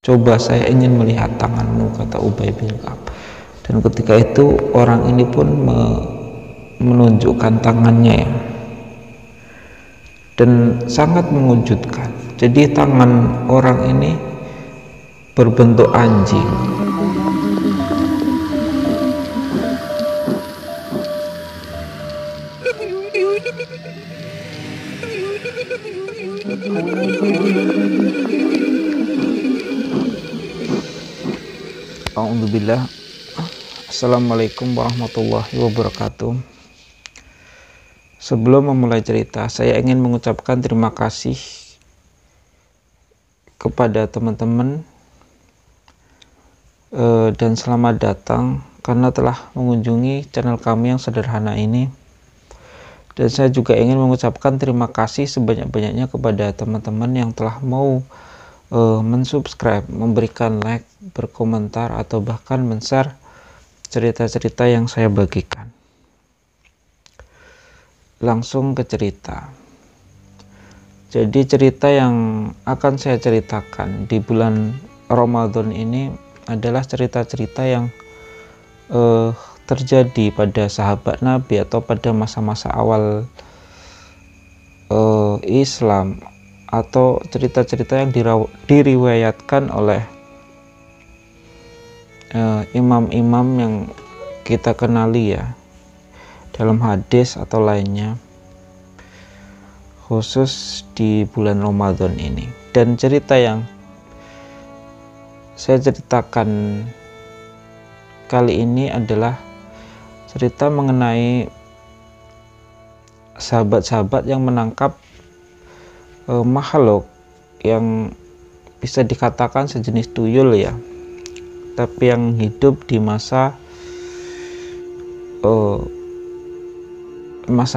Coba saya ingin melihat tanganmu, kata Ubay bin Ka'ab. Dan ketika itu orang ini pun menunjukkan tangannya, ya. Dan sangat mengejutkan. Jadi tangan orang ini berbentuk anjing. Alhamdulillah. Assalamualaikum warahmatullahi wabarakatuh. Sebelum memulai cerita, saya ingin mengucapkan terima kasih kepada teman-teman dan selamat datang karena telah mengunjungi channel kami yang sederhana ini. Dan saya juga ingin mengucapkan terima kasih sebanyak-banyaknya kepada teman-teman yang telah mau mensubscribe, memberikan like, berkomentar, atau bahkan men-share cerita-cerita yang saya bagikan. Langsung ke cerita. Jadi cerita yang akan saya ceritakan di bulan Ramadan ini adalah cerita-cerita yang terjadi pada sahabat Nabi atau pada masa-masa awal Islam, atau cerita-cerita yang diriwayatkan oleh imam-imam yang kita kenali, ya, dalam hadis atau lainnya, khusus di bulan Ramadan ini. Dan cerita yang saya ceritakan kali ini adalah cerita mengenai sahabat-sahabat yang menangkap makhluk yang bisa dikatakan sejenis tuyul, ya, tapi yang hidup di masa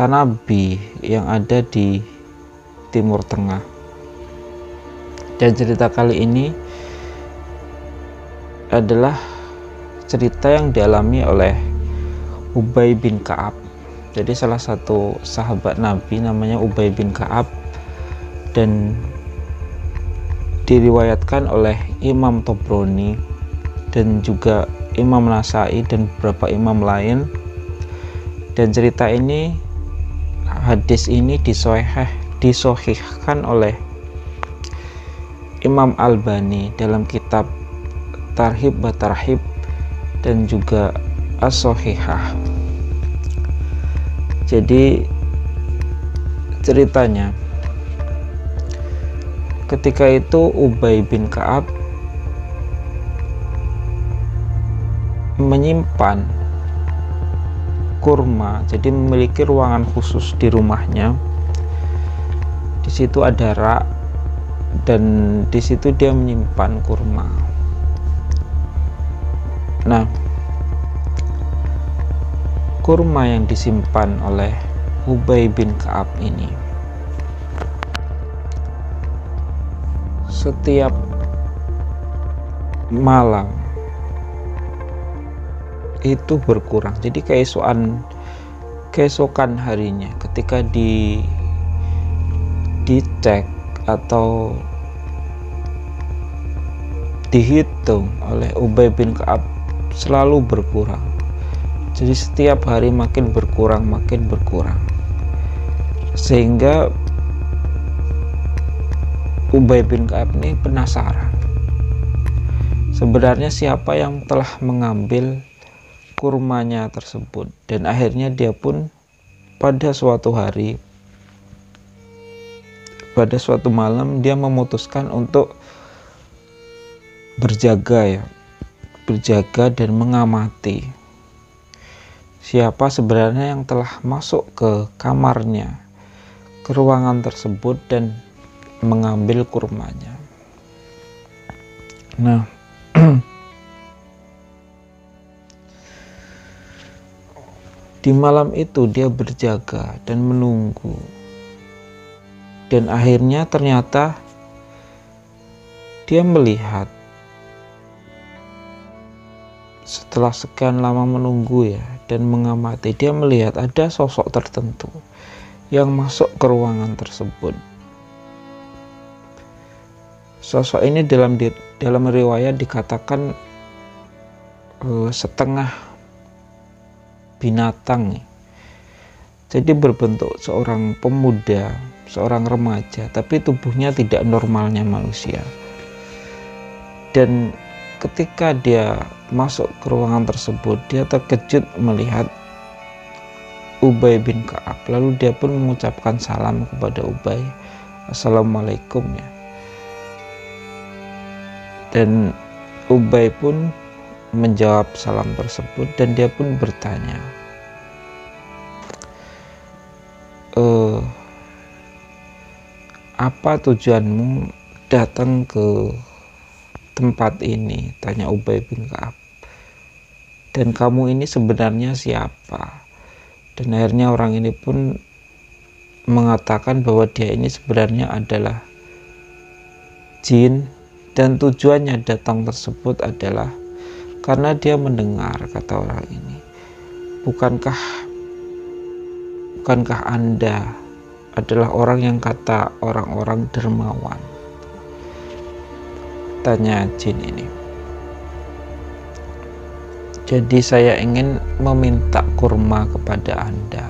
Nabi yang ada di Timur Tengah. Dan cerita kali ini adalah cerita yang dialami oleh Ubay bin Ka'ab. Jadi salah satu sahabat Nabi namanya Ubay bin Ka'ab, dan diriwayatkan oleh Imam Tobroni dan juga Imam Nasai dan beberapa imam lain. Dan cerita ini, hadis ini disohihkan oleh Imam Albani dalam kitab Tarhib wa Tarhib dan juga As-Sohihah. Jadi ceritanya, ketika itu Ubay bin Ka'ab menyimpan kurma, jadi memiliki ruangan khusus di rumahnya. Di situ ada rak, dan di situ dia menyimpan kurma. Nah, kurma yang disimpan oleh Ubay bin Ka'ab ini setiap malam itu berkurang. Jadi keesokan harinya ketika dicek atau dihitung oleh Ubay bin Ka'ab, selalu berkurang. Jadi setiap hari makin berkurang, sehingga Ubay bin Ka'ab ini penasaran sebenarnya siapa yang telah mengambil kurmanya tersebut. Dan akhirnya dia pun pada suatu hari, pada suatu malam, dia memutuskan untuk berjaga dan mengamati siapa sebenarnya yang telah masuk ke kamarnya, ke ruangan tersebut, dan mengambil kurmanya. Nah, di malam itu dia berjaga dan menunggu, dan akhirnya ternyata dia melihat, setelah sekian lama menunggu, ya, dan mengamati, dia melihat ada sosok tertentu yang masuk ke ruangan tersebut. Sosok ini dalam riwayat dikatakan setengah binatang, jadi berbentuk seorang pemuda, seorang remaja, tapi tubuhnya tidak normalnya manusia. Dan ketika dia masuk ke ruangan tersebut, dia terkejut melihat Ubay bin Ka'ab. Lalu dia pun mengucapkan salam kepada Ubay, "Assalamualaikum," ya. Dan Ubay pun menjawab salam tersebut, dan dia pun bertanya, "Apa tujuanmu datang ke tempat ini?" tanya Ubay bin Ka'ab. "Dan kamu ini sebenarnya siapa?" Dan akhirnya orang ini pun mengatakan bahwa dia ini sebenarnya adalah jin, dan tujuannya datang tersebut adalah karena dia mendengar, kata orang ini, bukankah Anda adalah orang yang kata orang-orang dermawan?" tanya jin ini. "Jadi saya ingin meminta kurma kepada Anda."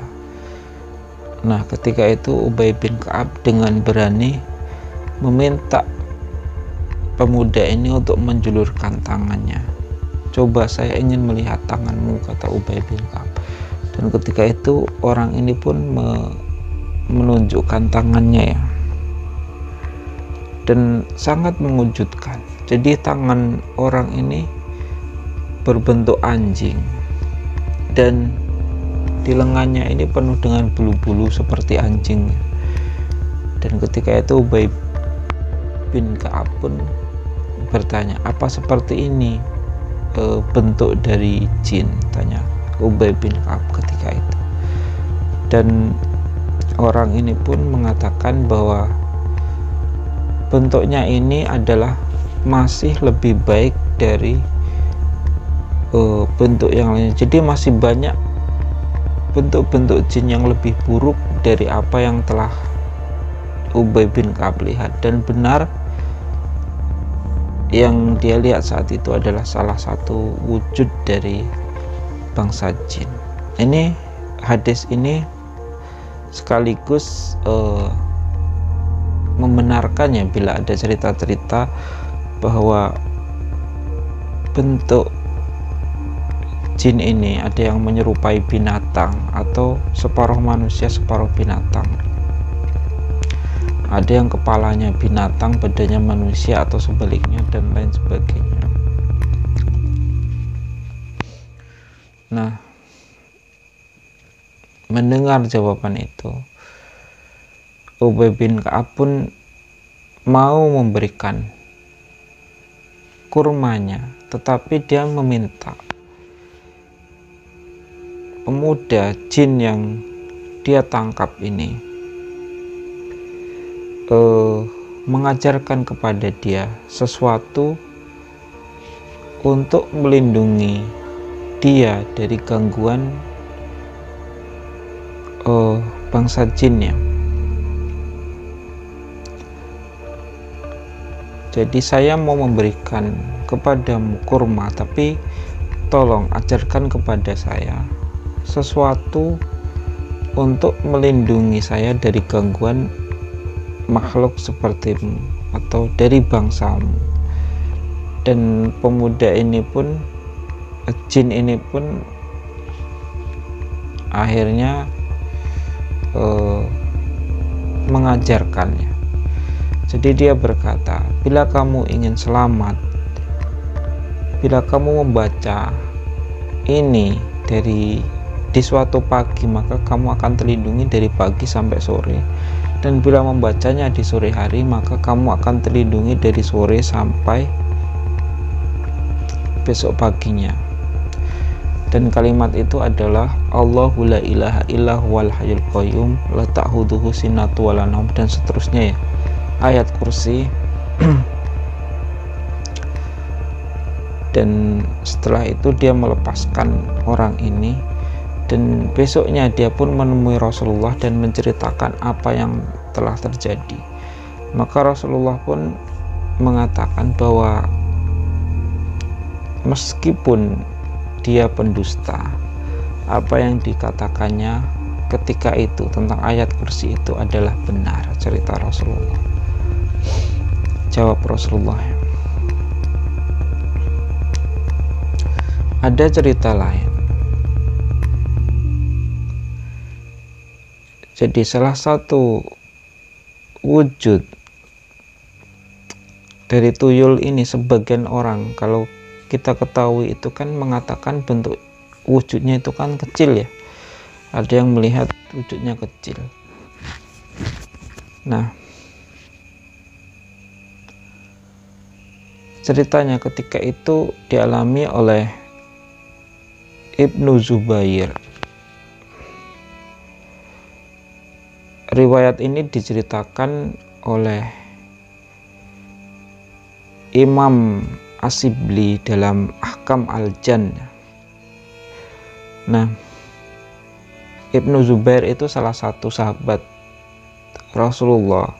Nah, ketika itu Ubay bin Ka'ab dengan berani meminta pemuda ini untuk menjulurkan tangannya. "Coba, saya ingin melihat tanganmu," kata Ubay bin Ka'ab. Dan ketika itu orang ini pun menunjukkan tangannya, ya. Dan sangat mengejutkan. Jadi tangan orang ini berbentuk anjing, dan di lengannya ini penuh dengan bulu-bulu seperti anjing. Dan ketika itu Ubay bin Ka'ab pun bertanya, "Apa seperti ini bentuk dari jin?" tanya Ubay bin Ka'ab ketika itu. Dan orang ini pun mengatakan bahwa bentuknya ini adalah masih lebih baik dari bentuk yang lainnya. Jadi masih banyak bentuk-bentuk jin yang lebih buruk dari apa yang telah Ubay bin Ka'ab lihat. Dan benar, yang dia lihat saat itu adalah salah satu wujud dari bangsa jin. Ini hadis ini sekaligus membenarkannya bila ada cerita-cerita bahwa bentuk jin ini ada yang menyerupai binatang, atau separuh manusia separuh binatang. Ada yang kepalanya binatang, badannya manusia, atau sebaliknya, dan lain sebagainya. Nah, mendengar jawaban itu, Ubay bin Ka'ab pun mau memberikan kurmanya, tetapi dia meminta pemuda jin yang dia tangkap ini mengajarkan kepada dia sesuatu untuk melindungi dia dari gangguan bangsa jinnya. Jadi, "Saya mau memberikan kepadamu kurma, tapi tolong ajarkan kepada saya sesuatu untuk melindungi saya dari gangguan makhluk sepertimu atau dari bangsamu." Dan pemuda ini pun, jin ini pun akhirnya mengajarkannya. Jadi dia berkata, "Bila kamu ingin selamat, bila kamu membaca ini di suatu pagi, maka kamu akan terlindungi dari pagi sampai sore. Dan bila membacanya di sore hari, maka kamu akan terlindungi dari sore sampai besok paginya." Dan kalimat itu adalah Allahu la ilaha illa huwal hayyul qayyum la ta'khudhuhu sinatun wa la naum, dan seterusnya, ya, ayat kursi. Dan setelah itu dia melepaskan orang ini, dan besoknya dia pun menemui Rasulullah dan menceritakan apa yang telah terjadi. Maka Rasulullah pun mengatakan bahwa meskipun dia pendusta, apa yang dikatakannya ketika itu tentang ayat kursi itu adalah benar, cerita Rasulullah. Jawab Rasulullah, ada cerita lain. Jadi salah satu wujud dari tuyul ini, sebagian orang kalau kita ketahui itu kan mengatakan bentuk wujudnya itu kan kecil ya, ada yang melihat wujudnya kecil. Nah, ceritanya ketika itu dialami oleh Ibnu Zubair. Riwayat ini diceritakan oleh Imam Asibli dalam Ahkam Al-Jannah. Nah, Ibnu Zubair itu salah satu sahabat Rasulullah,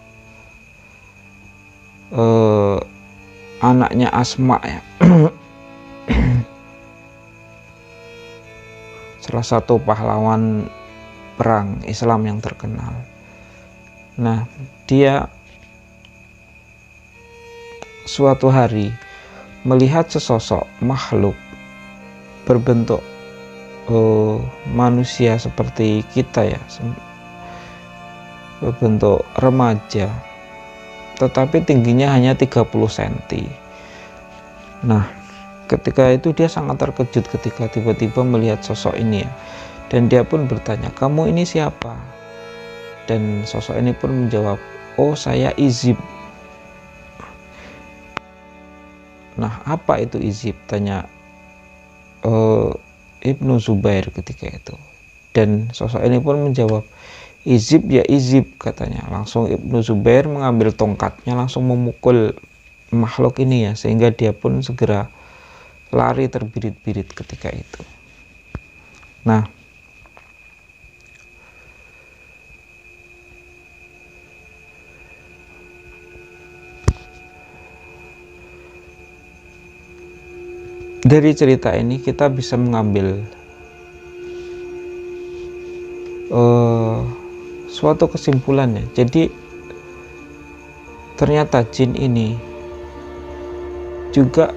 anaknya Asma ya. Salah satu pahlawan perang Islam yang terkenal. Nah, dia suatu hari melihat sesosok makhluk berbentuk manusia seperti kita ya, berbentuk remaja, tetapi tingginya hanya 30 cm. Nah, ketika itu dia sangat terkejut ketika tiba-tiba melihat sosok ini ya, dan dia pun bertanya, "Kamu ini siapa?" Dan sosok ini pun menjawab, "Oh, saya Izib." Nah, apa itu Izib? Tanya Ibnu Zubair ketika itu. Dan sosok ini pun menjawab, "Izib ya Izib," katanya. Langsung Ibnu Zubair mengambil tongkatnya, langsung memukul makhluk ini ya, sehingga dia pun segera lari terbirit-birit ketika itu. Nah, dari cerita ini kita bisa mengambil suatu kesimpulan ya. Jadi ternyata jin ini juga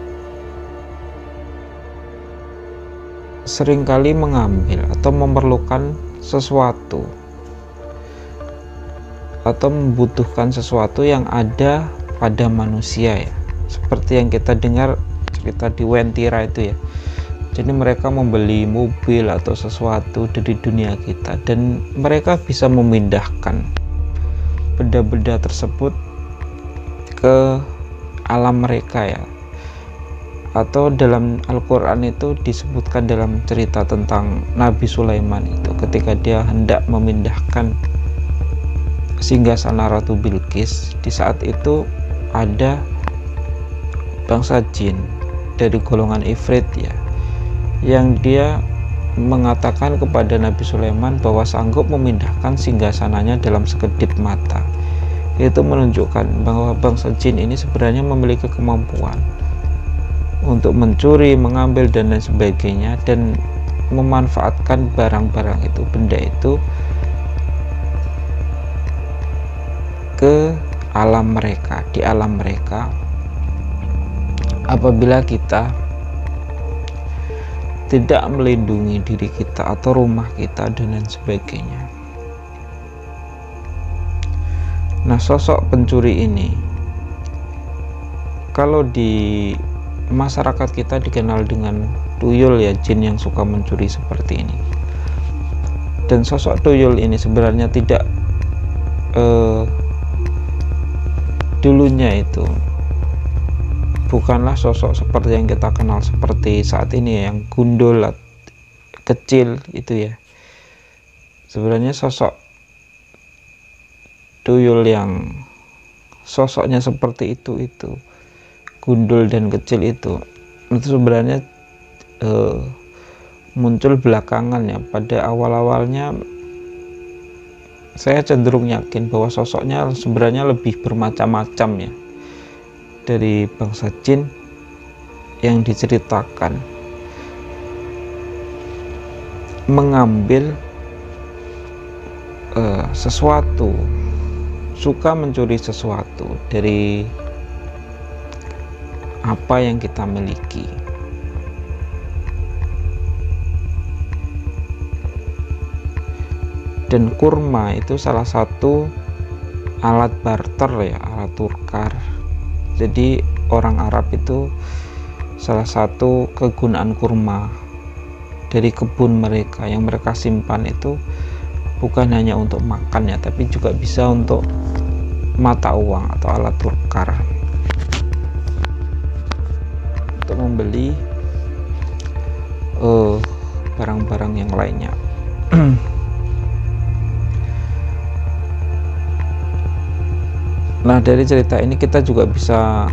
seringkali mengambil atau memerlukan sesuatu atau membutuhkan sesuatu yang ada pada manusia ya, seperti yang kita dengar cerita di Wentira itu ya. Jadi mereka membeli mobil atau sesuatu dari dunia kita, dan mereka bisa memindahkan benda-benda tersebut ke alam mereka ya. Atau dalam Al-Quran itu disebutkan dalam cerita tentang Nabi Sulaiman itu, ketika dia hendak memindahkan singgasana Ratu Bilqis, di saat itu ada bangsa jin dari golongan Ifrit ya, yang dia mengatakan kepada Nabi Sulaiman bahwa sanggup memindahkan singgasananya dalam sekedip mata. Itu menunjukkan bahwa bangsa jin ini sebenarnya memiliki kemampuan untuk mencuri, mengambil dan lain sebagainya, dan memanfaatkan barang-barang itu, benda itu ke alam mereka, di alam mereka, apabila kita tidak melindungi diri kita atau rumah kita dan lain sebagainya. Nah, sosok pencuri ini kalau di masyarakat kita dikenal dengan tuyul ya, jin yang suka mencuri seperti ini. Dan sosok tuyul ini sebenarnya tidak dulunya itu bukanlah sosok seperti yang kita kenal seperti saat ini yang gundul kecil itu ya. Sebenarnya sosok tuyul yang sosoknya seperti itu gundul dan kecil itu sebenarnya muncul belakangan ya. Pada awal-awalnya saya cenderung yakin bahwa sosoknya sebenarnya lebih bermacam-macam ya. dari bangsa jin yang diceritakan mengambil sesuatu, suka mencuri sesuatu dari apa yang kita miliki. Dan kurma itu salah satu alat barter ya, alat tukar. Jadi orang Arab itu salah satu kegunaan kurma dari kebun mereka yang mereka simpan itu bukan hanya untuk makan ya, tapi juga bisa untuk mata uang atau alat tukar untuk membeli barang-barang yang lainnya. Nah, dari cerita ini kita juga bisa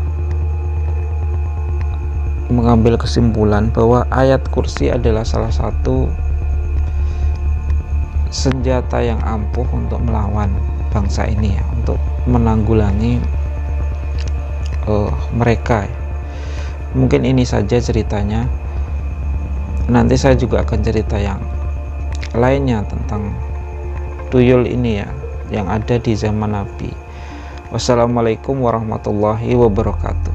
mengambil kesimpulan bahwa ayat kursi adalah salah satu senjata yang ampuh untuk melawan bangsa ini ya, untuk menanggulangi mereka ya. Mungkin ini saja ceritanya. Nanti saya juga akan cerita yang lainnya tentang tuyul ini ya, yang ada di zaman Nabi. Wassalamualaikum warahmatullahi wabarakatuh.